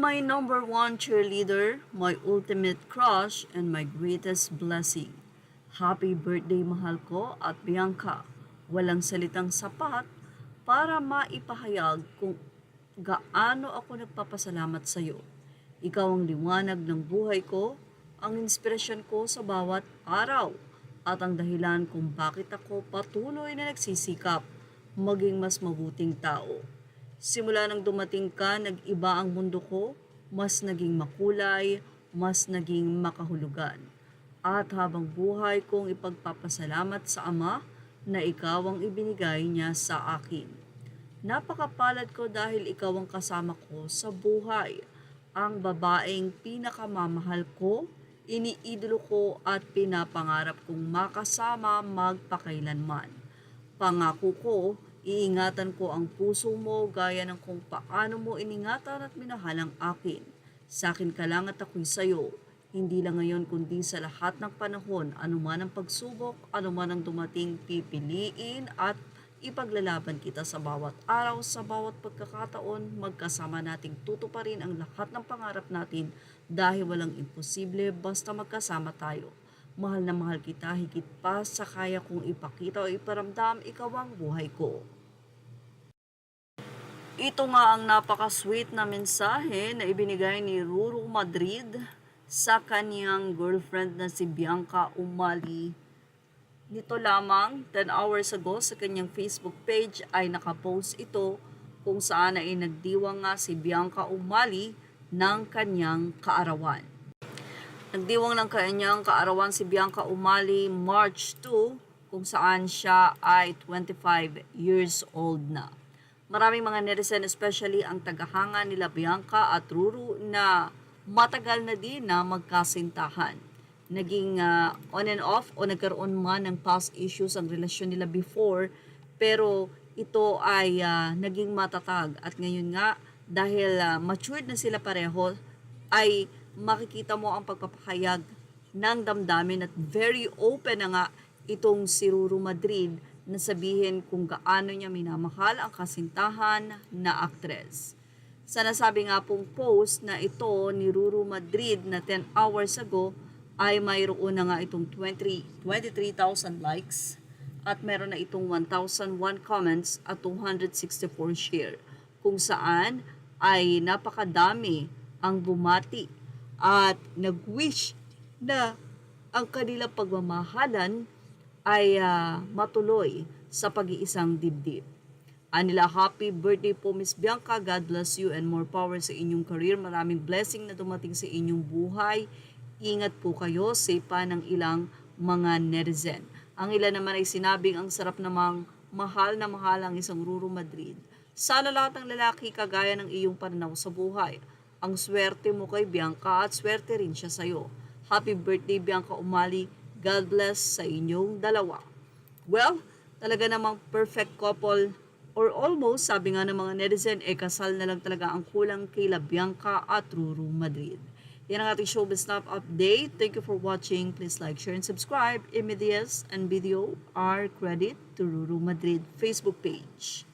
my number one cheerleader, my ultimate crush, and my greatest blessing. Happy birthday, mahal ko at Bianca. Walang salitang sapat para maipahayag kung gaano ako nagpapasalamat sa iyo. Ikaw ang liwanag ng buhay ko, ang inspirasyon ko sa bawat araw, at ang dahilan kung bakit ako patuloy na nagsisikap maging mas mabuting tao. Simula nang dumating ka, nag-iba ang mundo ko, mas naging makulay, mas naging makahulugan. At habang buhay kong ipagpapasalamat sa Ama na ikaw ang ibinigay niya sa akin. Napakapalad ko dahil ikaw ang kasama ko sa buhay, ang babaeng pinakamamahal ko, iniidolo ko at pinapangarap kong makasama magpakailanman. Pangako ko, iingatan ko ang puso mo gaya ng kung paano mo iningatan at minahal ang akin. Sa akin ka lang at ako'y sayo. Hindi lang ngayon kundi sa lahat ng panahon, anuman ang pagsubok, anuman ang dumating, pipiliin at ipaglalaban kita sa bawat araw, sa bawat pagkakataon, magkasama nating tutuparin ang lahat ng pangarap natin dahil walang imposible basta magkasama tayo. Mahal na mahal kita higit pa sa kaya kong ipakita o iparamdam, ikaw ang buhay ko. Ito nga ang napaka-sweet na mensahe na ibinigay ni Ruru Madrid sa kanyang girlfriend na si Bianca Umali. Nito lamang 10 hours ago sa kanyang Facebook page ay nakapost ito kung saan ay nagdiwang nga si Bianca Umali ng kanyang kaarawan. Nagdiwang ng kanyang kaarawan si Bianca Umali March 2 kung saan siya ay 25 years old na. Maraming mga netizen, especially ang tagahanga nila Bianca at Ruru, na matagal na din na magkasintahan. Naging on and off o nagkaroon man ng past issues ang relasyon nila before, pero ito ay naging matatag at ngayon nga dahil matured na sila pareho ay makikita mo ang pagpapahayag ng damdamin at very open na nga itong si Ruru Madrid na sabihin kung gaano niya minamahal ang kasintahan na aktres. Sa nasabi nga pong post na ito ni Ruru Madrid na 10 hours ago ay mayroon na nga itong 23,000 likes at meron na itong 1,001 comments at 264 share kung saan ay napakadami ang bumati at nag-wish na ang kanilang pagmamahalan ay matuloy sa pag-iisang dibdib. Anila, happy birthday po Miss Bianca, God bless you and more power sa inyong career. Maraming blessing na dumating sa inyong buhay. Ingat po kayo, safe pa ng ilang mga netizen. Ang ilan naman ay sinabing ang sarap namang mahal na mahal ang isang Ruru Madrid. Sana lahat ng lalaki kagaya ng iyong pananaw sa buhay. Ang swerte mo kay Bianca at swerte rin siya sa'yo. Happy birthday Bianca Umali. God bless sa inyong dalawa. Well, talaga namang perfect couple or almost, sabi nga ng mga netizen, kasal na lang talaga ang kulang kay Bianca at Ruru Madrid. Yan ang ating showbiz snap update. Thank you for watching. Please like, share, and subscribe. Images and video are credit to Ruru Madrid Facebook page.